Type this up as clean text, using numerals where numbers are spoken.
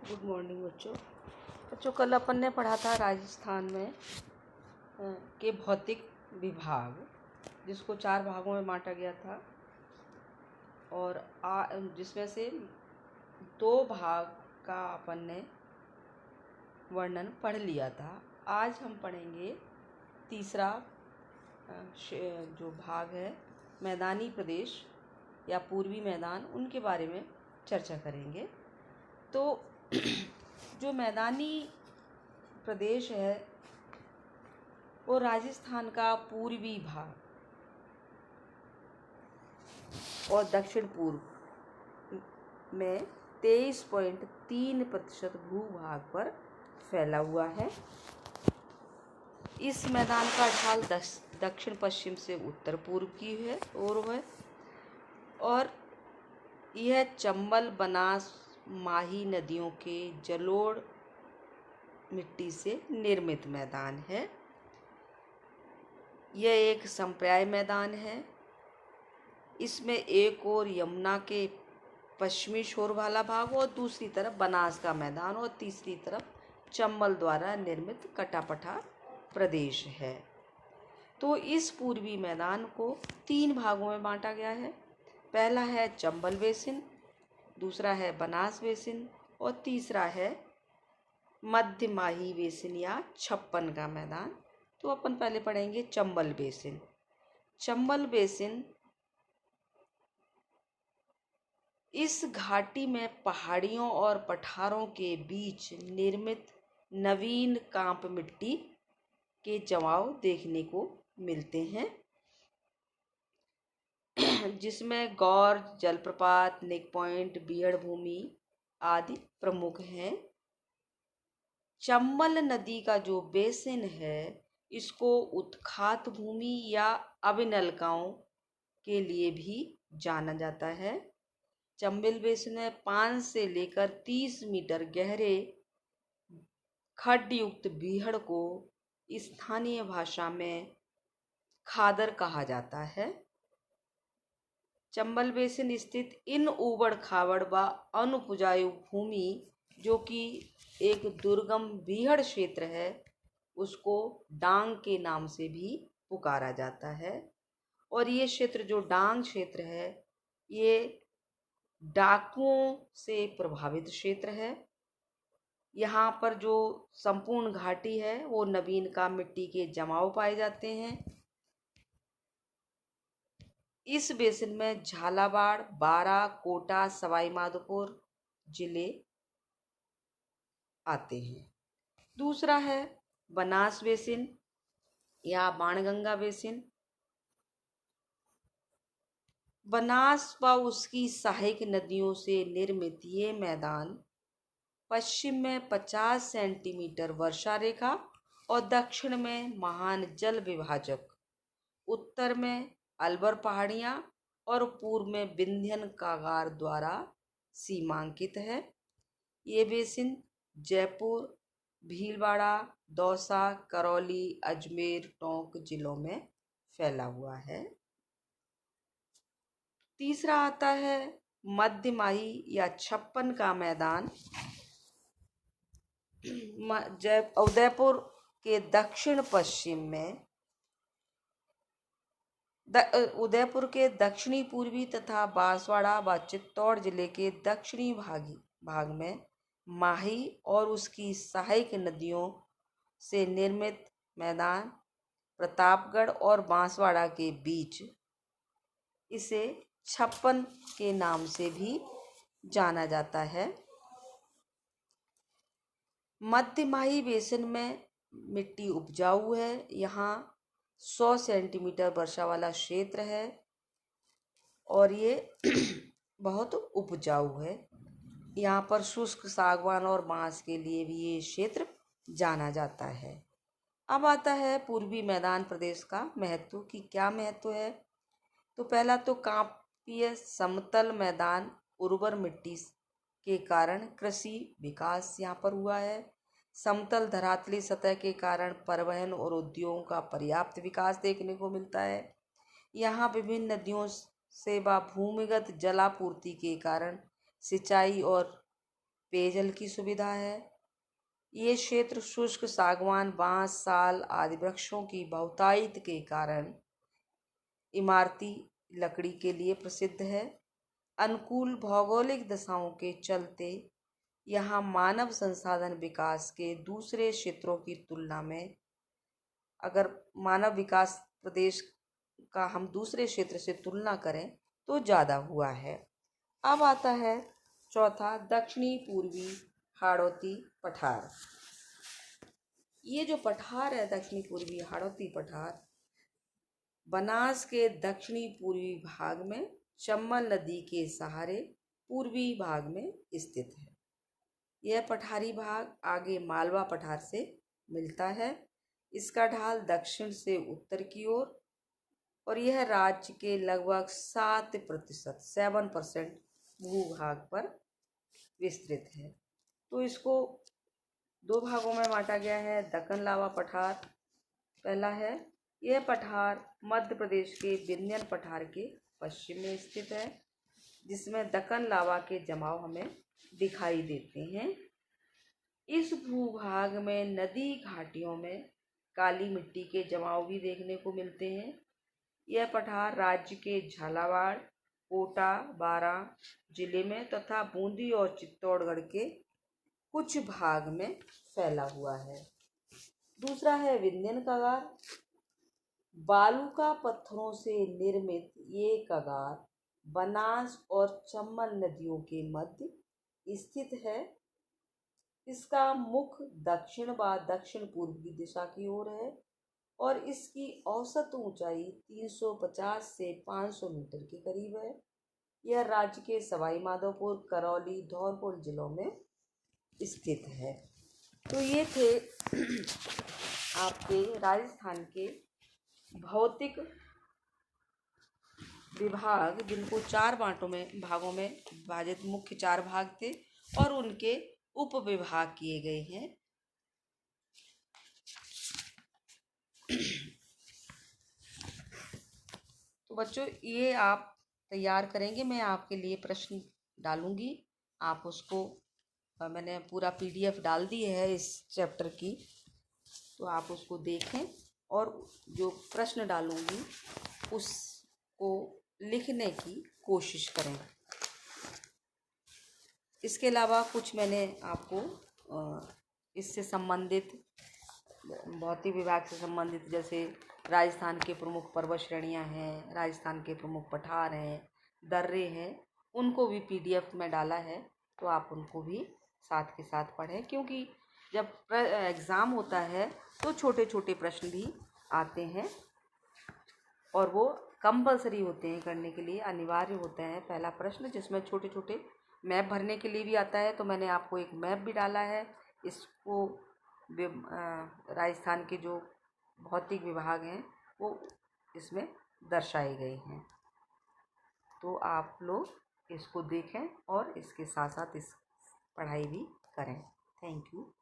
Good morning बच्चों कल अपन ने पढ़ा था राजस्थान में के भौतिक विभाग, जिसको 4 भागों में बांटा गया था और जिसमें से 2 भाग का अपन ने वर्णन पढ़ लिया था। आज हम पढ़ेंगे तीसरा जो भाग है मैदानी प्रदेश या पूर्वी मैदान, उनके बारे में चर्चा करेंगे। तो जो मैदानी प्रदेश है वो राजस्थान का पूर्वी भाग और दक्षिण पूर्व में 23.3% भूभाग पर फैला हुआ है। इस मैदान का ढाल दक्षिण पश्चिम से उत्तर पूर्व की है और यह चंबल, बनास, माही नदियों के जलोढ़ मिट्टी से निर्मित मैदान है। यह एक संप्राय मैदान है। इसमें एक और यमुना के पश्चिमी छोर वाला भाग और दूसरी तरफ बनास का मैदान और तीसरी तरफ चंबल द्वारा निर्मित कटापठा प्रदेश है। तो इस पूर्वी मैदान को 3 भागों में बांटा गया है। पहला है चंबल बेसिन, दूसरा है बनास बेसिन और तीसरा है मध्य माही बेसिन या छप्पन का मैदान। तो अपन पहले पढ़ेंगे चंबल बेसिन। चंबल बेसिन इस घाटी में पहाड़ियों और पठारों के बीच निर्मित नवीन कांप मिट्टी के जमाव देखने को मिलते हैं, जिसमें गौर, जलप्रपात, नेक पॉइंट, बीहड़ भूमि आदि प्रमुख हैं। चंबल नदी का जो बेसिन है इसको उत्खात भूमि या अभिनलकाओं के लिए भी जाना जाता है। चंबल बेसिन में 5 से लेकर 30 मीटर गहरे खड्डयुक्त बीहड़ को स्थानीय भाषा में खादर कहा जाता है। चंबल बेसिन स्थित इन ऊबड़ खाबड़ व अनुपजाऊ भूमि जो कि एक दुर्गम बीहड़ क्षेत्र है, उसको डांग के नाम से भी पुकारा जाता है। और ये क्षेत्र जो डांग क्षेत्र है ये डाकुओं से प्रभावित क्षेत्र है। यहाँ पर जो संपूर्ण घाटी है वो नवीन का मिट्टी के जमाव पाए जाते हैं। इस बेसिन में झालावाड़, बारां, कोटा, सवाई माधोपुर जिले आते हैं। दूसरा है बनास बेसिन या बाणगंगा बेसिन। बनास व उसकी सहायक नदियों से निर्मित ये मैदान पश्चिम में 50 सेंटीमीटर वर्षा रेखा और दक्षिण में महान जल विभाजक, उत्तर में अलवर पहाड़ियाँ और पूर्व में विंध्यन कागार द्वारा सीमांकित है। ये बेसिन जयपुर, भीलवाड़ा, दौसा, करौली, अजमेर, टोंक जिलों में फैला हुआ है। तीसरा आता है मध्य माही या छप्पन का मैदान। उदयपुर के दक्षिण पश्चिम में उदयपुर के दक्षिणी पूर्वी तथा बांसवाड़ा व चित्तौड़ जिले के दक्षिणी भाग में माही और उसकी सहायक नदियों से निर्मित मैदान प्रतापगढ़ और बांसवाड़ा के बीच इसे छप्पन के नाम से भी जाना जाता है। मध्य माही बेसिन में मिट्टी उपजाऊ है। यहाँ 100 सेंटीमीटर वर्षा वाला क्षेत्र है और ये बहुत उपजाऊ है। यहाँ पर शुष्क सागवान और बांस के लिए भी ये क्षेत्र जाना जाता है। अब आता है पूर्वी मैदान प्रदेश का महत्व कि क्या महत्व है। तो पहला तो कांपीय समतल मैदान उर्वर मिट्टी के कारण कृषि विकास यहाँ पर हुआ है। समतल धरातली सतह के कारण परिवहन और उद्योगों का पर्याप्त विकास देखने को मिलता है। यहाँ विभिन्न नदियों से व भूमिगत जलापूर्ति के कारण सिंचाई और पेयजल की सुविधा है। ये क्षेत्र शुष्क सागवान, बांस, साल आदि वृक्षों की बहुतायत के कारण इमारती लकड़ी के लिए प्रसिद्ध है। अनुकूल भौगोलिक दशाओं के चलते यहाँ मानव संसाधन विकास के दूसरे क्षेत्रों की तुलना में, अगर मानव विकास प्रदेश का हम दूसरे क्षेत्र से तुलना करें तो ज़्यादा हुआ है। अब आता है चौथा, दक्षिणी पूर्वी हाड़ौती पठार। ये जो पठार है, दक्षिणी पूर्वी हाड़ौती पठार, बनास के दक्षिणी पूर्वी भाग में चंबल नदी के सहारे पूर्वी भाग में स्थित है। यह पठारी भाग आगे मालवा पठार से मिलता है। इसका ढाल दक्षिण से उत्तर की ओर, और यह राज्य के लगभग 7% भूभाग पर विस्तृत है। तो इसको दो भागों में बांटा गया है। दक्कन लावा पठार पहला है। यह पठार मध्य प्रदेश के विंध्य पठार के पश्चिम में स्थित है, जिसमें दक्कन लावा के जमाव हमें दिखाई देते हैं। इस भूभाग में नदी घाटियों में काली मिट्टी के जमाव भी देखने को मिलते हैं। यह पठार राज्य के झालावाड़, कोटा, बारां जिले में तथा बूंदी और चित्तौड़गढ़ के कुछ भाग में फैला हुआ है। दूसरा है विंध्यन कगार। बालूका पत्थरों से निर्मित ये कगार बनास और चंबल नदियों के मध्य स्थित है। इसका मुख दक्षिण व दक्षिण पूर्वी दिशा की ओर है और इसकी औसत ऊंचाई 350 से 500 मीटर के करीब है। यह राज्य के सवाई माधोपुर, करौली, धौलपुर जिलों में स्थित है। तो ये थे आपके राजस्थान के भौतिक विभाग, जिनको 4 भागों में विभाजित, मुख्य 4 भाग थे और उनके उप विभाग किए गए हैं। तो बच्चों, ये आप तैयार करेंगे, मैं आपके लिए प्रश्न डालूंगी। आप उसको, मैंने पूरा PDF डाल दी है इस चैप्टर की, तो आप उसको देखें और जो प्रश्न डालूंगी उसको लिखने की कोशिश करें। इसके अलावा कुछ मैंने आपको इससे संबंधित, भौतिक विभाग से संबंधित, जैसे राजस्थान के प्रमुख पर्वत श्रेणियाँ हैं, राजस्थान के प्रमुख पठार हैं, दर्रे हैं, उनको भी PDF में डाला है। तो आप उनको भी साथ के साथ पढ़ें, क्योंकि जब एग्ज़ाम होता है तो छोटे छोटे प्रश्न भी आते हैं और वो कंपलसरी होते हैं, करने के लिए अनिवार्य होते हैं। पहला प्रश्न जिसमें छोटे छोटे मैप भरने के लिए भी आता है, तो मैंने आपको एक मैप भी डाला है। इसको राजस्थान के जो भौतिक विभाग हैं वो इसमें दर्शाए गए हैं। तो आप लोग इसको देखें और इसके साथ साथ इस पढ़ाई भी करें। Thank you.